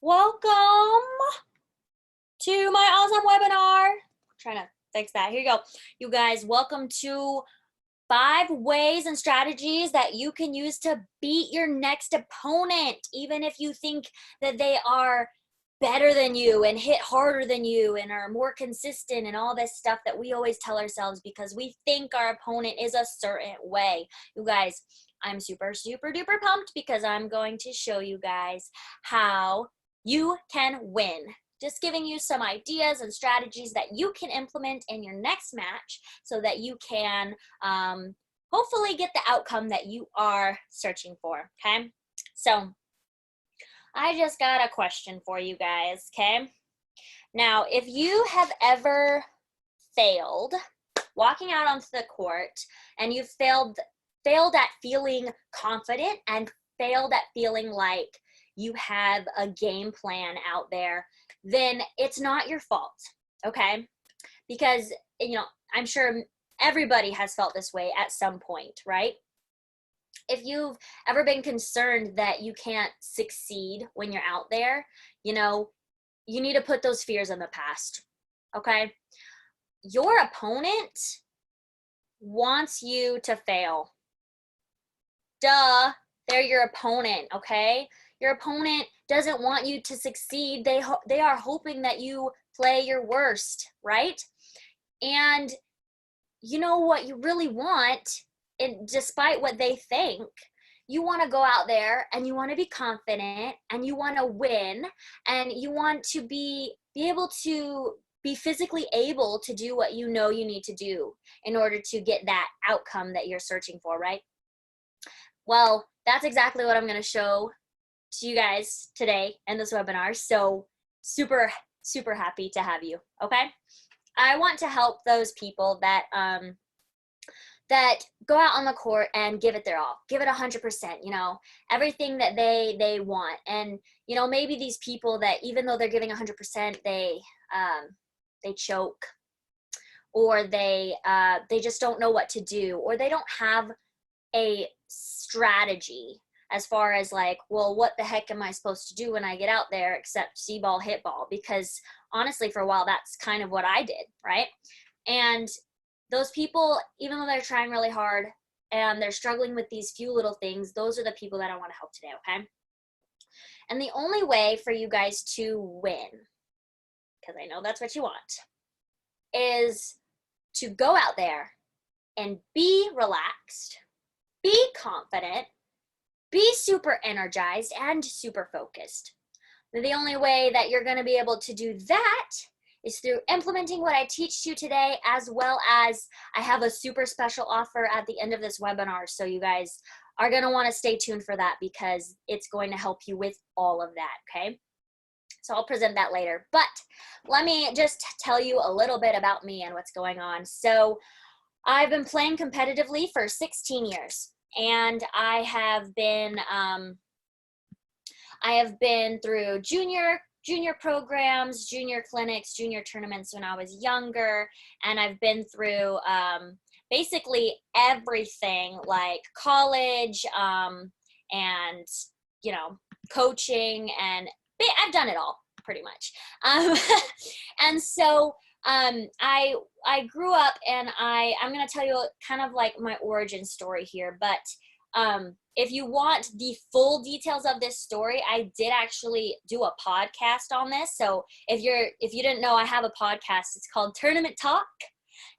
Welcome to my awesome webinar. Trying to fix that. Here you go. You guys, welcome to 5 ways and strategies that you can use to beat your next opponent, even if you think that they are better than you and hit harder than you and are more consistent and all this stuff that we always tell ourselves because we think our opponent is a certain way. You guys, I'm super duper pumped because I'm going to show you guys how you can win. Just giving you some ideas and strategies that you can implement in your next match so that you can hopefully get the outcome that you are searching for, okay? So I just got a question for you guys, okay? Now, if you have ever failed walking out onto the court and you failed at feeling confident and failed at feeling like you have a game plan out there, then it's not your fault, okay? Because, I'm sure everybody has felt this way at some point, right? If you've ever been concerned that you can't succeed when you're out there, you need to put those fears in the past, okay? Your opponent wants you to fail. Duh, they're your opponent, okay? Your opponent doesn't want you to succeed. They are hoping that you play your worst, right? And you know what you really want, and despite what they think, you want to go out there and you want to be confident and you want to win and you want to be able to be physically able to do what you know you need to do in order to get that outcome that you're searching for, right? Well, that's exactly what I'm going to show to you guys today in this webinar. So super happy to have you, okay? I want to help those people that that go out on the court and give it their all, give it 100%, everything that they want. And, maybe these people that even though they're giving 100%, they choke, or they just don't know what to do, or they don't have a strategy as far as like, well, what the heck am I supposed to do when I get out there except see ball, hit ball? Because honestly, for a while, that's kind of what I did, right? And those people, even though they're trying really hard and they're struggling with these few little things, those are the people that I want to help today, okay? And the only way for you guys to win, because I know that's what you want, is to go out there and be relaxed, be confident, be super energized and super focused. The only way that you're going to be able to do that is through implementing what I teach you today, as well as I have a super special offer at the end of this webinar. So you guys are going to want to stay tuned for that because it's going to help you with all of that, okay? So I'll present that later. But let me just tell you a little bit about me and what's going on. So I've been playing competitively for 16 years. And I have been through junior programs, junior clinics, junior tournaments when I was younger, and I've been through basically everything like college and coaching, and I've done it all pretty much. And so I grew up, and I'm going to tell you kind of like my origin story here, but if you want the full details of this story, I did actually do a podcast on this. So if you didn't know, I have a podcast. It's called Tournament Talk,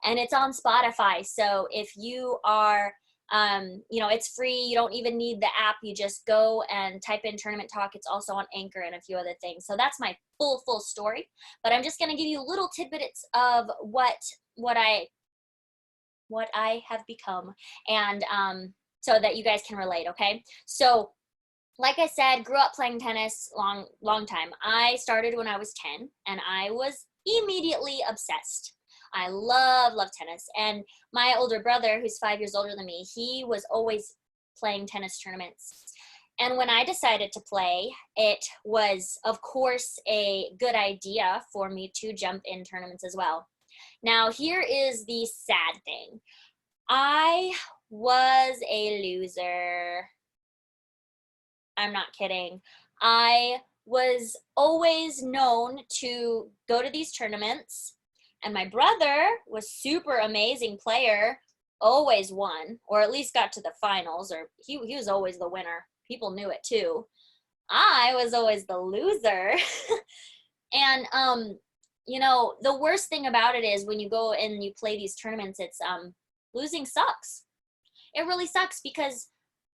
and it's on Spotify. So if you are it's free. You don't even need the app. You just go and type in Tournament Talk. It's also on Anchor and a few other things. So that's my full story. But I'm just going to give you little tidbits of what I have become, and so that you guys can relate, okay? So like I said, grew up playing tennis long time. I started when I was 10, and I was immediately obsessed. I love tennis. And my older brother, who's 5 years older than me, he was always playing tennis tournaments. And when I decided to play, it was, of course, a good idea for me to jump in tournaments as well. Now, here is the sad thing. I was a loser. I'm not kidding. I was always known to go to these tournaments, and my brother was super amazing player, always won, or at least got to the finals, or he was always the winner. People knew it too. I was always the loser. And you know, the worst thing about it is when you go and you play these tournaments, it's losing sucks. It really sucks because,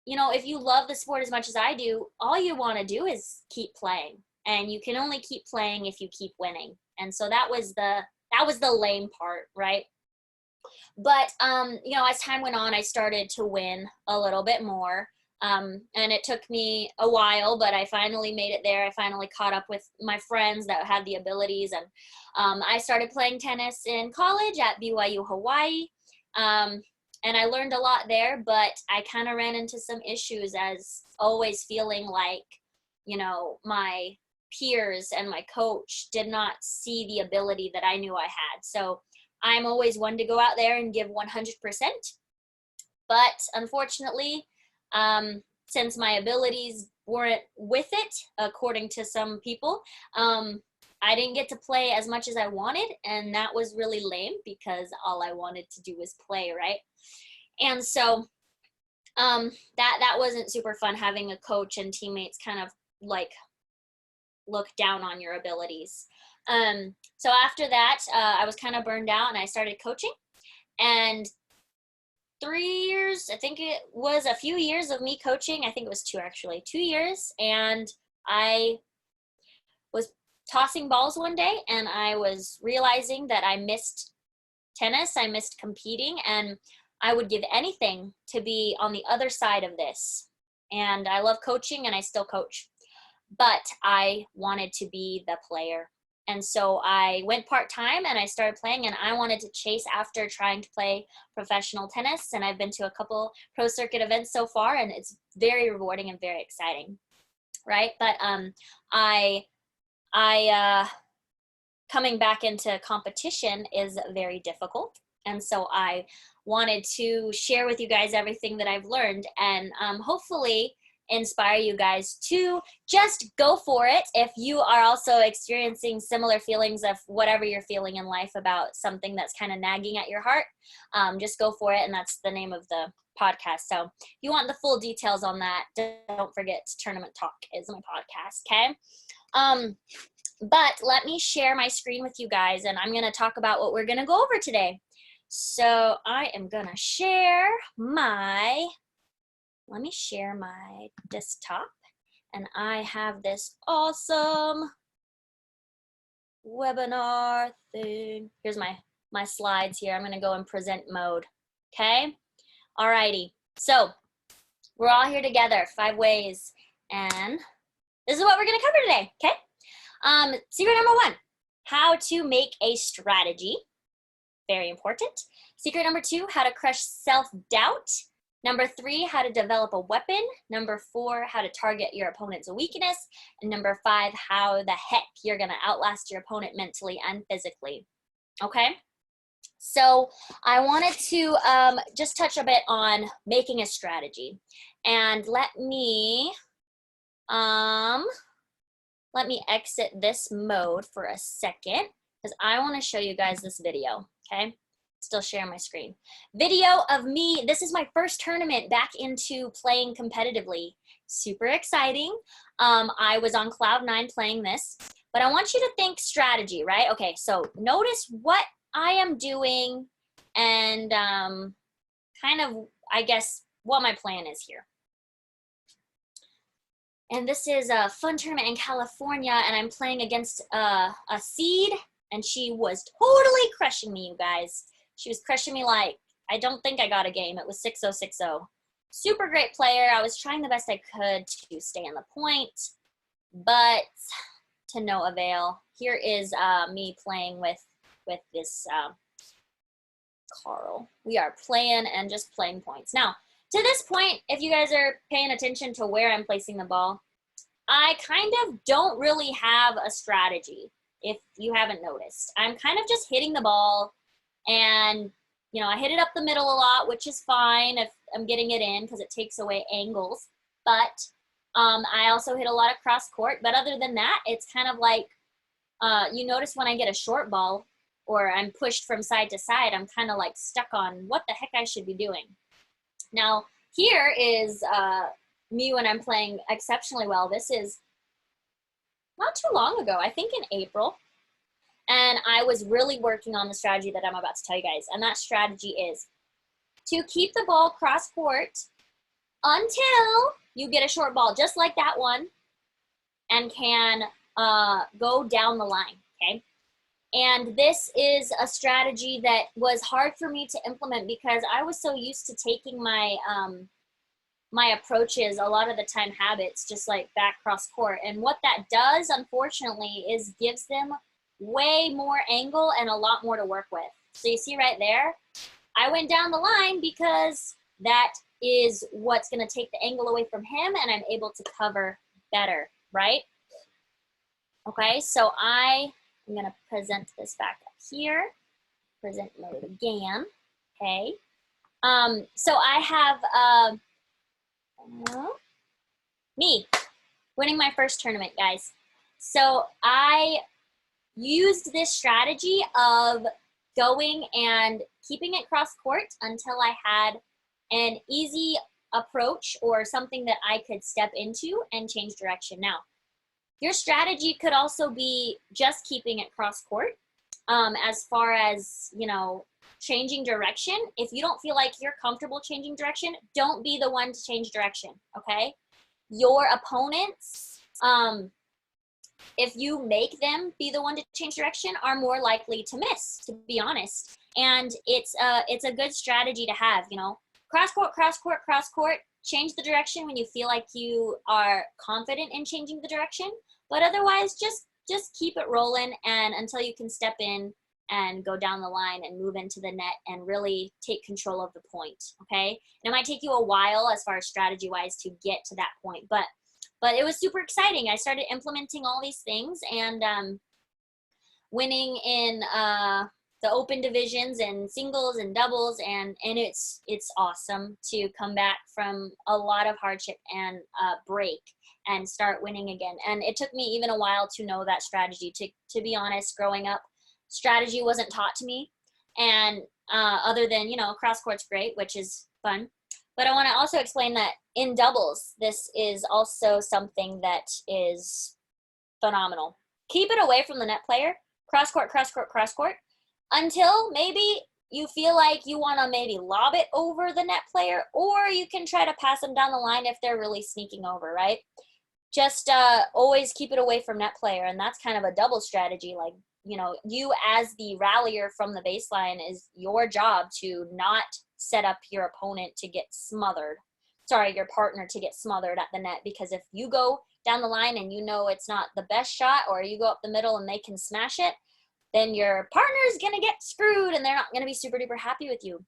you know, if you love the sport as much as I do, all you want to do is keep playing, and you can only keep playing if you keep winning. And so that was the lame part, right? But you know, as time went on, I started to win a little bit more. And it took me a while, but I finally made it there. I finally caught up with my friends that had the abilities, and I started playing tennis in college at BYU Hawaii. And I learned a lot there, but I kind of ran into some issues, as always feeling like, you know, my peers and my coach did not see the ability that I knew I had. So I'm always one to go out there and give 100%. But unfortunately, since my abilities weren't with it, according to some people, I didn't get to play as much as I wanted, and that was really lame because all I wanted to do was play, right? And so that wasn't super fun, having a coach and teammates kind of like look down on your abilities. So after that, I was kind of burned out, and I started coaching. And 3 years, I think it was a few years of me coaching. I think it was 2 actually, 2 years. And I was tossing balls one day, and I was realizing that I missed tennis. I missed competing, and I would give anything to be on the other side of this. And I love coaching, and I still coach, but I wanted to be the player. And so I went part-time, and I started playing, and I wanted to chase after trying to play professional tennis. And I've been to a couple pro circuit events so far, and it's very rewarding and very exciting, right? But I coming back into competition is very difficult. And so I wanted to share with you guys everything that I've learned, and hopefully inspire you guys to just go for it. If you are also experiencing similar feelings of whatever you're feeling in life about something that's kind of nagging at your heart, just go for it. And that's the name of the podcast. So if you want the full details on that, don't forget Tournament Talk is my podcast. Okay. But let me share my screen with you guys, and I'm going to talk about what we're going to go over today. So I am going to share let me share my desktop, and I have this awesome webinar thing. Here's my slides here. I'm going to go in present mode. Okay. Alrighty. So we're all here together, 5 ways. And this is what we're going to cover today. Okay. Secret number 1, how to make a strategy. Very important. Secret number 2, how to crush self-doubt. Number 3, how to develop a weapon. Number 4, how to target your opponent's weakness. And number 5, how the heck you're going to outlast your opponent mentally and physically. Okay? So I wanted to just touch a bit on making a strategy. And let me exit this mode for a second, because I want to show you guys this video. Okay? Still sharing my screen. Video of me. This is my first tournament back into playing competitively. Super exciting. I was on cloud 9 playing this, but I want you to think strategy, right? Okay, so notice what I am doing and kind of, I guess, what my plan is here. And this is a fun tournament in California, and I'm playing against a seed, and she was totally crushing me, you guys. She was crushing me like, I don't think I got a game. It was 6-0, 6-0. Super great player. I was trying the best I could to stay on the point, but to no avail. Here is me playing with this Carl. We are playing and just playing points. Now, to this point, if you guys are paying attention to where I'm placing the ball, I kind of don't really have a strategy, if you haven't noticed. I'm kind of just hitting the ball. And, you know, I hit it up the middle a lot, which is fine if I'm getting it in because it takes away angles. But I also hit a lot of cross court, but other than that, it's kind of like, you notice when I get a short ball or I'm pushed from side to side, I'm kind of like stuck on what the heck I should be doing. Now, here is me when I'm playing exceptionally well. This is not too long ago, I think in April. And I was really working on the strategy that I'm about to tell you guys. And that strategy is to keep the ball cross court until you get a short ball, just like that one, and can go down the line, okay? And this is a strategy that was hard for me to implement because I was so used to taking my my approaches, a lot of the time habits, just like back cross court. And what that does, unfortunately, is gives them way more angle and a lot more to work with. So you see right there, I went down the line because that is what's going to take the angle away from him, and I'm able to cover better, right? Okay, so I'm going to present this back up here. Present mode again. Okay. So I have me winning my first tournament, guys. So I used this strategy of going and keeping it cross court until I had an easy approach or something that I could step into and change direction. Now, your strategy could also be just keeping it cross court. As far as, you know, changing direction, if you don't feel like you're comfortable changing direction, don't be the one to change direction, okay? Your opponents, if you make them be the one to change direction, are more likely to miss, to be honest. And it's a good strategy to have, you know, cross court, cross court, cross court, change the direction when you feel like you are confident in changing the direction, but otherwise just keep it rolling and until you can step in and go down the line and move into the net and really take control of the point, okay? And it might take you a while as far as strategy-wise to get to that point, but it was super exciting. I started implementing all these things and winning in the open divisions and singles and doubles, and it's awesome to come back from a lot of hardship and break and start winning again. And it took me even a while to know that strategy. To be honest, growing up, strategy wasn't taught to me, and other than, you know, cross court's great, which is fun. But I want to also explain that in doubles, this is also something that is phenomenal. Keep it away from the net player, cross court, cross court, cross court, until maybe you feel like you want to maybe lob it over the net player, or you can try to pass them down the line if they're really sneaking over, right? Just always keep it away from net player, and that's kind of a double strategy. Like, you know, you as the rallier from the baseline, is your job to not set up your opponent to get smothered. Sorry, your partner to get smothered at the net, because if you go down the line and you know it's not the best shot, or you go up the middle and they can smash it, then your partner's going to get screwed and they're not going to be super duper happy with you.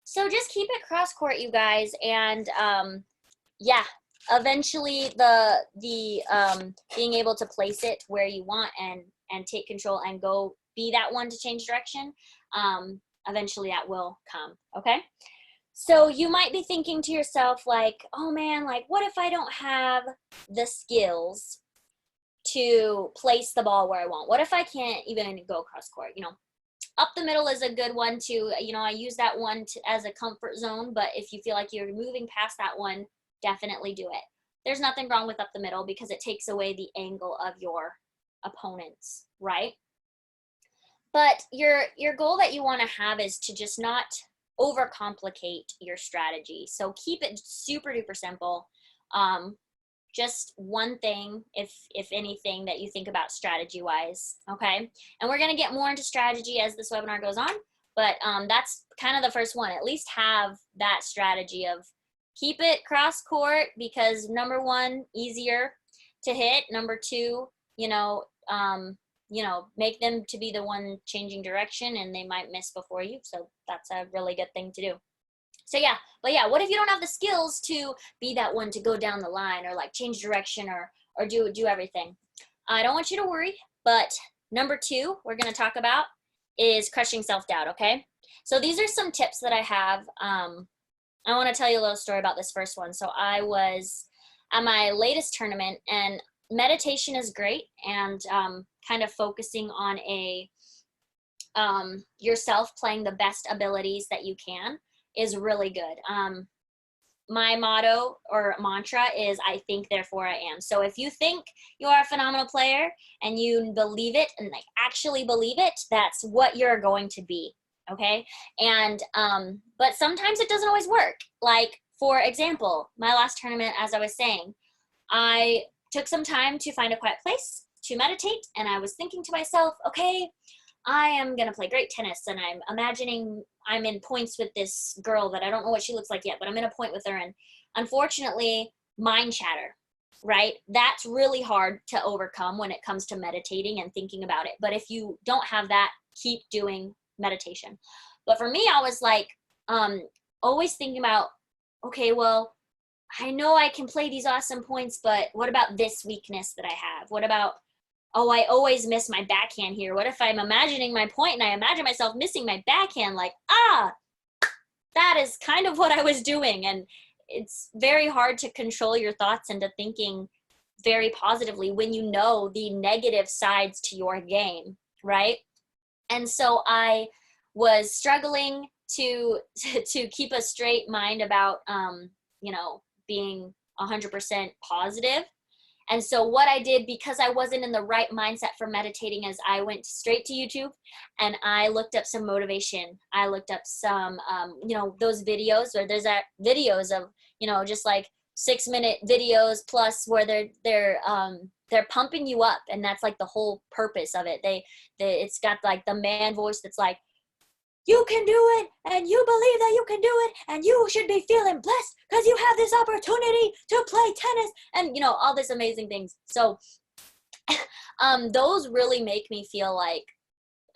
So just keep it cross court, you guys, and yeah, eventually the being able to place it where you want and take control and go be that one to change direction, eventually that will come, okay? So you might be thinking to yourself like, oh man, like what if I don't have the skills to place the ball where I want? What if I can't even go cross court? You know, up the middle is a good one too. You know, I use that one as a comfort zone, but if you feel like you're moving past that one, definitely do it. There's nothing wrong with up the middle because it takes away the angle of your opponents, right? But your goal that you want to have is to just not overcomplicate your strategy. So keep it super duper simple. Just one thing, if anything, that you think about strategy wise, okay? And we're going to get more into strategy as this webinar goes on, but that's kind of the first one. At least have that strategy of keep it cross court, because number one, easier to hit. Number two, you know, make them to be the one changing direction, and they might miss before you. So that's a really good thing to do. So yeah, but yeah, what if you don't have the skills to be that one to go down the line or like change direction or do everything? I don't want you to worry, but number two we're going to talk about is crushing self-doubt, okay? So these are some tips that I have. I want to tell you a little story about this first one. So I was at my latest tournament, and meditation is great, and kind of focusing on yourself playing the best abilities that you can is really good. My motto or mantra is I think, therefore I am. So if you think you are a phenomenal player and you believe it and like actually believe it, that's what you're going to be. Okay. And but sometimes it doesn't always work. Like, for example, my last tournament, as I was saying, I took some time to find a quiet place to meditate, and I was thinking to myself, okay, I am going to play great tennis, and I'm imagining I'm in points with this girl that I don't know what she looks like yet, but I'm in a point with her. And unfortunately, mind chatter, right? That's really hard to overcome when it comes to meditating and thinking about it. But if you don't have that, keep doing meditation. But for me, I was like, always thinking about, okay, well, I know I can play these awesome points, but what about this weakness that I have? What about, oh, I always miss my backhand here. What if I'm imagining my point and I imagine myself missing my backhand? Like, that is kind of what I was doing. And it's very hard to control your thoughts into thinking very positively when you know the negative sides to your game, right? And so I was struggling to keep a straight mind about, being 100% positive. And so what I did, because I wasn't in the right mindset for meditating, is I went straight to YouTube and I looked up some motivation. I looked up some, those videos where there's videos of, just like 6-minute videos plus where they're pumping you up. And that's like the whole purpose of it. It's got like the man voice that's like, you can do it, and you believe that you can do it, and you should be feeling blessed because you have this opportunity to play tennis, and all these amazing things. So those really make me feel like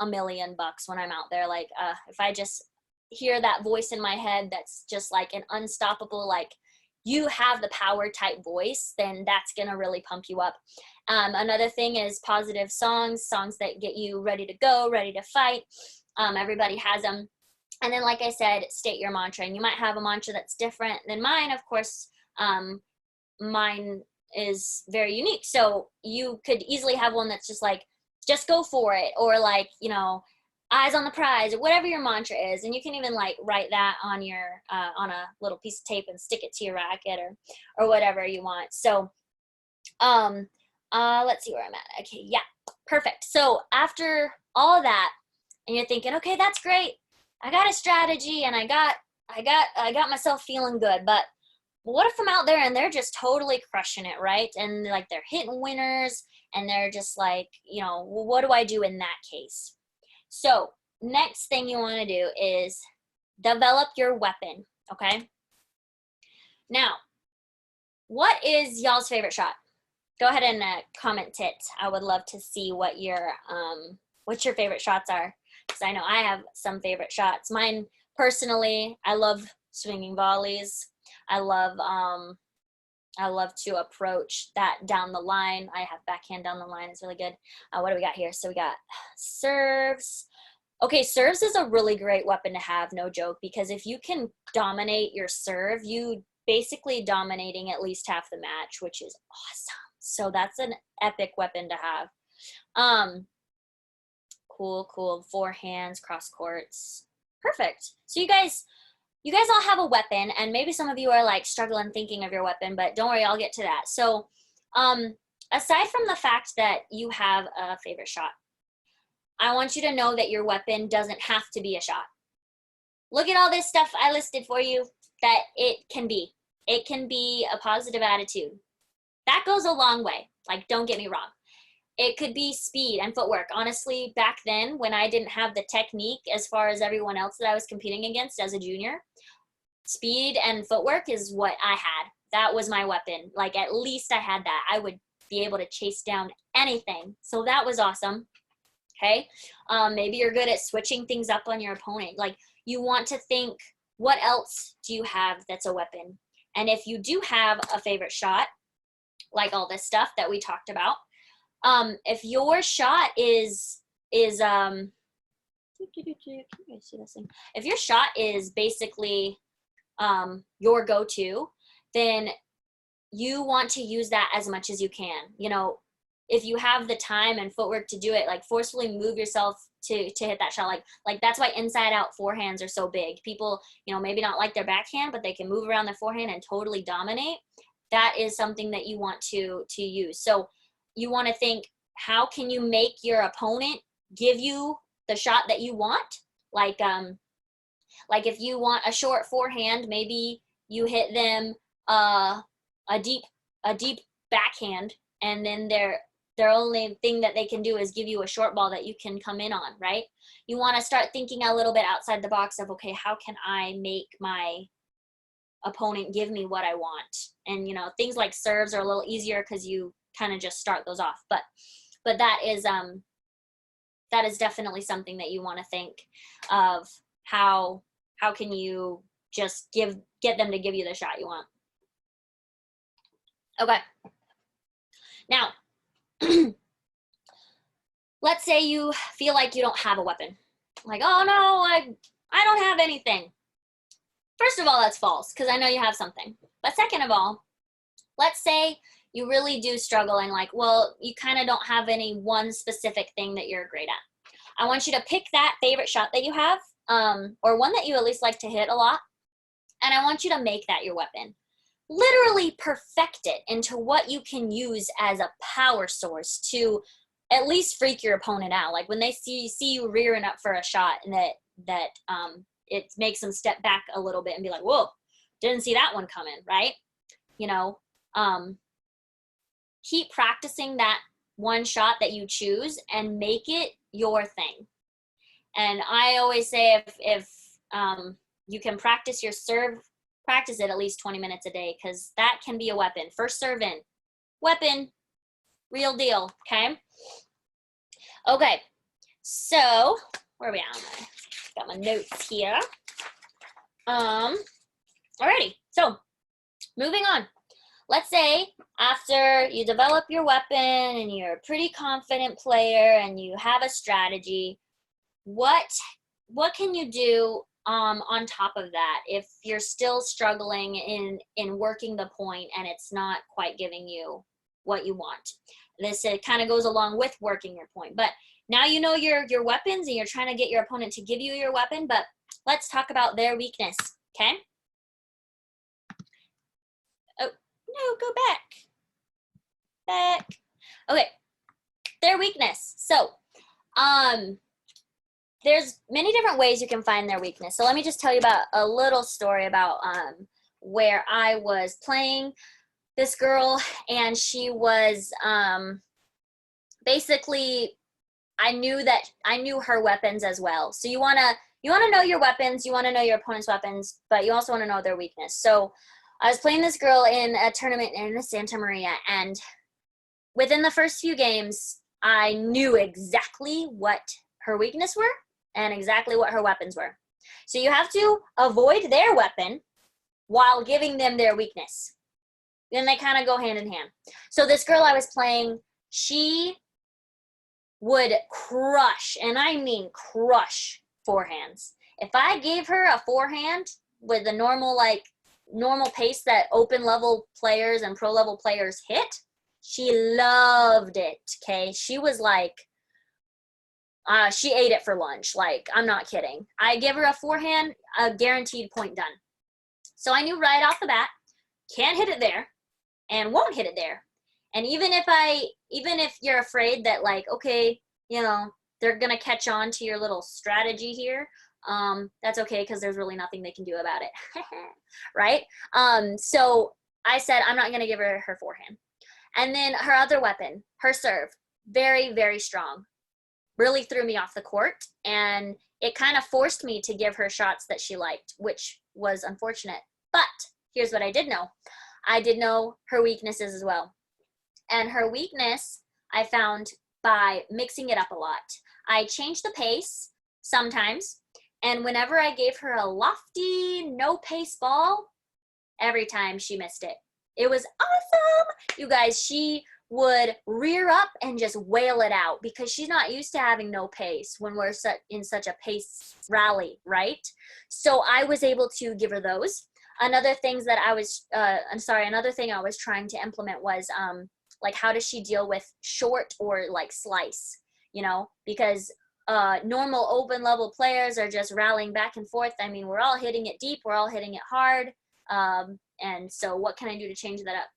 $1,000,000 when I'm out there. Like, if I just hear that voice in my head that's just like an unstoppable, like, you have the power type voice, then that's gonna really pump you up. Another thing is positive songs that get you ready to go, ready to fight. Everybody has them. And then, like I said, state your mantra. And you might have a mantra that's different than mine. Of course, mine is very unique. So you could easily have one that's just like, just go for it. Or like, eyes on the prize, or whatever your mantra is. And you can even like write that on your, on a little piece of tape and stick it to your racket or whatever you want. So, let's see where I'm at. Okay. Yeah, perfect. So after all that, and you're thinking, okay, that's great. I got a strategy and I got myself feeling good. But what if I'm out there and they're just totally crushing it, right? And like they're hitting winners and they're just like, well, what do I do in that case? So next thing you want to do is develop your weapon, okay? Now, what is y'all's favorite shot? Go ahead and comment it. I would love to see what your favorite shots are. Because I know I have some favorite shots. Mine, personally, I love swinging volleys. I love to approach that down the line. I have backhand down the line. It's really good. What do we got here? So we got serves. Okay, serves is a really great weapon to have, no joke, because if you can dominate your serve, you basically dominating at least half the match, which is awesome. So that's an epic weapon to have. Cool. Forehands, cross courts. Perfect. So you guys all have a weapon, and maybe some of you are like struggling thinking of your weapon, but don't worry, I'll get to that. So aside from the fact that you have a favorite shot, I want you to know that your weapon doesn't have to be a shot. Look at all this stuff I listed for you that it can be. It can be a positive attitude. That goes a long way. Like, don't get me wrong. It could be speed and footwork. Honestly, back then when I didn't have the technique as far as everyone else that I was competing against as a junior, speed and footwork is what I had. That was my weapon. Like, at least I had that. I would be able to chase down anything. So that was awesome. Okay. Maybe you're good at switching things up on your opponent. Like, you want to think, what else do you have that's a weapon? And if you do have a favorite shot, like all this stuff that we talked about, if your shot is if your shot is basically your go-to, then you want to use that as much as you can. You know, if you have the time and footwork to do it, like forcefully move yourself to hit that shot. Like that's why inside out forehands are so big. People, you know, maybe not like their backhand, but they can move around their forehand and totally dominate. That is something that you want to use. So you want to think, how can you make your opponent give you the shot that you want? Like if you want a short forehand, maybe you hit them a deep backhand, and then their only thing that they can do is give you a short ball that you can come in on, right? You want to start thinking a little bit outside the box of, okay, how can I make my opponent give me what I want? And, you know, things like serves are a little easier because you kind of just start those off. But that is definitely something that you want to think of. How can you just get them to give you the shot you want? Okay. Now, let's say you feel like you don't have a weapon. Like, oh no, I don't have anything. First of all, that's false, because I know you have something. But second of all, let's say you really do struggle and like, well, you kind of don't have any one specific thing that you're great at. I want you to pick that favorite shot that you have, or one that you at least like to hit a lot, and I want you to make that your weapon. Literally perfect it into what you can use as a power source to at least freak your opponent out. Like when they see you rearing up for a shot, and that it makes them step back a little bit and be like, whoa, didn't see that one coming, right? You know, keep practicing that one shot that you choose and make it your thing. And I always say, if you can practice your serve, practice it at least 20 minutes a day, because that can be a weapon. First serve in, weapon, real deal, okay? Okay, so where are we at? Got my notes here. Alrighty, so moving on. Let's say after you develop your weapon and you're a pretty confident player and you have a strategy, what can you do on top of that if you're still struggling in working the point and it's not quite giving you what you want? This kind of goes along with working your point, but now you know your weapons and you're trying to get your opponent to give you your weapon, but let's talk about their weakness, okay? Oh, no, go back. Okay, their weakness. So, there's many different ways you can find their weakness. So let me just tell you about a little story about where I was playing this girl, and she was basically, I knew her weapons as well. So you wanna know your weapons, you wanna know your opponent's weapons, but you also wanna know their weakness. So I was playing this girl in a tournament in Santa Maria, and within the first few games, I knew exactly what her weakness were and exactly what her weapons were. So you have to avoid their weapon while giving them their weakness. Then they kind of go hand in hand. So this girl I was playing, she would crush, and I mean crush, forehands. If I gave her a forehand with the normal pace that open level players and pro level players hit, she loved it, okay? She was like, she ate it for lunch. Like, I'm not kidding. I give her a forehand, a guaranteed point done. So I knew right off the bat, can't hit it there and won't hit it there. And even if you're afraid that like, okay, you know, they're going to catch on to your little strategy here, that's okay, because there's really nothing they can do about it. Right? So I said, I'm not going to give her her forehand. And then her other weapon, her serve, very, very strong. Really threw me off the court, and it kind of forced me to give her shots that she liked, which was unfortunate. But here's what I did know. I did know her weaknesses as well. And her weakness I found by mixing it up a lot. I changed the pace sometimes, and whenever I gave her a lofty, no pace ball, every time she missed it. It was awesome. You guys, she would rear up and just wail it out because she's not used to having no pace when we're in such a pace rally, right? So I was able to give her those. another things that another thing I was trying to implement was like, how does she deal with short or like slice, you know, because normal open level players are just rallying back and forth. I mean, we're all hitting it deep, we're all hitting it hard. And so what can I do to change that up?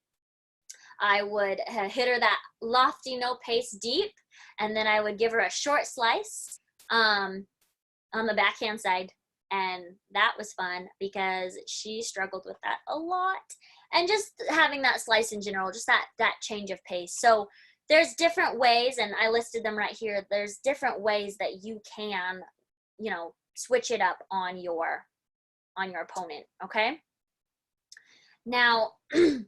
I would hit her that lofty no pace deep, and then I would give her a short slice on the backhand side. And that was fun because she struggled with that a lot. And just having that slice in general, just that change of pace. So there's different ways, and I listed them right here. There's different ways that you can, you know, switch it up on your opponent, okay? Now, where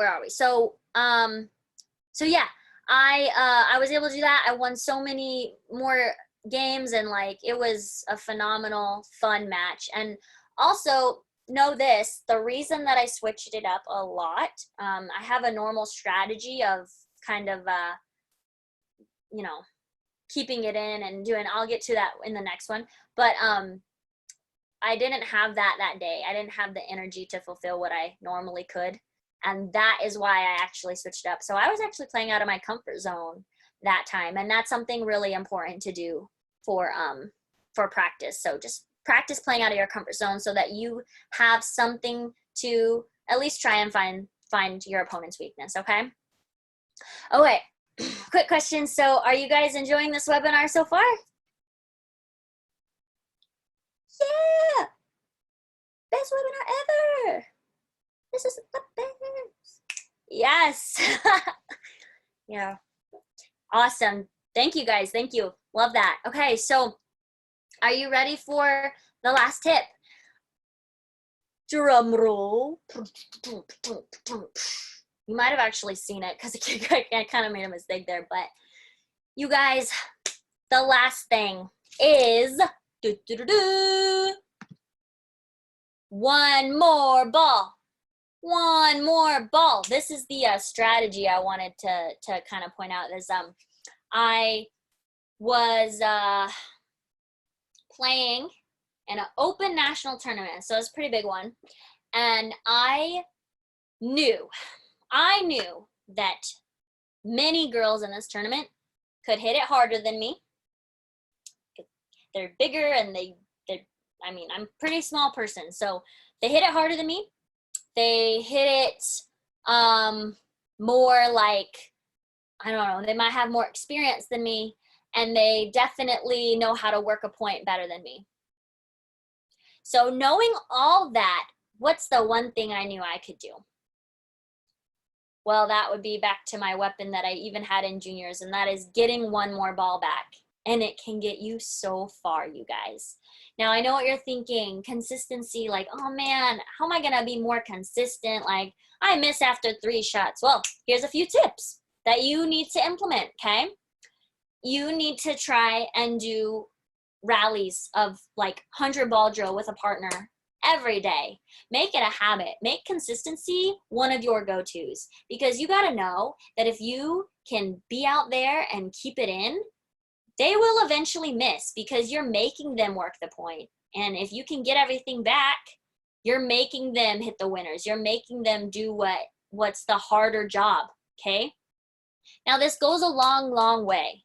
are we? So yeah, I was able to do that. I won so many more games, and like, it was a phenomenal, fun match. And also know this, the reason that I switched it up a lot, I have a normal strategy of kind of, you know, keeping it in and doing, I'll get to that in the next one. But I didn't have that day. I didn't have the energy to fulfill what I normally could. And that is why I actually switched up. So I was actually playing out of my comfort zone that time. And that's something really important to do for practice. So just practice playing out of your comfort zone so that you have something to at least try and find your opponent's weakness, okay? Okay, quick question. So are you guys enjoying this webinar so far? Yeah! Best webinar ever! This is the best. Yes. Yeah. Awesome. Thank you guys. Thank you. Love that. Okay, so are you ready for the last tip? Drum roll. You might have actually seen it because I kind of made a mistake there, but you guys, the last thing is one more ball. One more ball. This is the strategy I wanted to kind of point out. Is I was playing in an open national tournament, so it's a pretty big one, and I knew that many girls in this tournament could hit it harder than me. They're bigger, and I mean, I'm a pretty small person, so they hit it harder than me. They hit it more like, I don't know, they might have more experience than me, and they definitely know how to work a point better than me. So knowing all that, what's the one thing I knew I could do? Well, that would be back to my weapon that I even had in juniors, and that is getting one more ball back. And it can get you so far, you guys. Now, I know what you're thinking, consistency, like, oh man, how am I gonna be more consistent? Like, I miss after 3 shots. Well, here's a few tips that you need to implement, okay? You need to try and do rallies of like 100 ball drill with a partner every day. Make it a habit. Make consistency one of your go-tos, because you gotta know that if you can be out there and keep it in, they will eventually miss because you're making them work the point. And if you can get everything back, you're making them hit the winners. You're making them do what's the harder job, okay? Now, this goes a long, long way.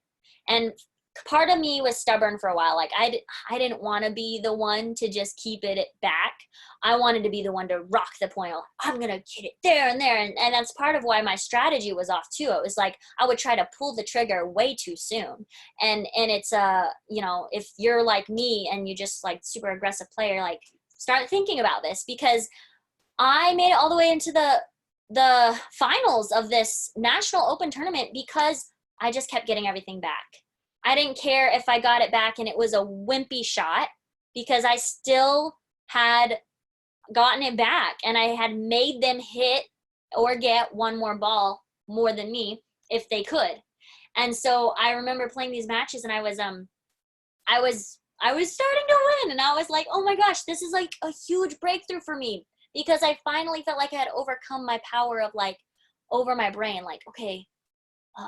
And part of me was stubborn for a while. Like, I didn't want to be the one to just keep it back. I wanted to be the one to rock the point. Like, I'm going to hit it there and there. And that's part of why my strategy was off too. It was like, I would try to pull the trigger way too soon. And it's, you know, if you're like me and you just like super aggressive player, like, start thinking about this, because I made it all the way into the finals of this national open tournament because I just kept getting everything back. I didn't care if I got it back and it was a wimpy shot, because I still had gotten it back and I had made them hit or get one more ball more than me if they could. And so I remember playing these matches, and I was starting to win, and I was like, oh my gosh, this is like a huge breakthrough for me, because I finally felt like I had overcome my power of like over my brain. Like, okay,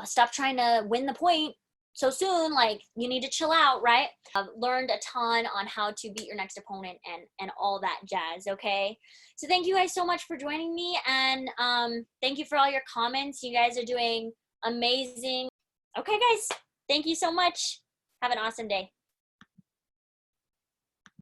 stop trying to win the point. so soon, like, you need to chill out, right? I've learned a ton on how to beat your next opponent and all that jazz, okay? So thank you guys so much for joining me, and thank you for all your comments. You guys are doing amazing. Okay, guys, thank you so much. Have an awesome day.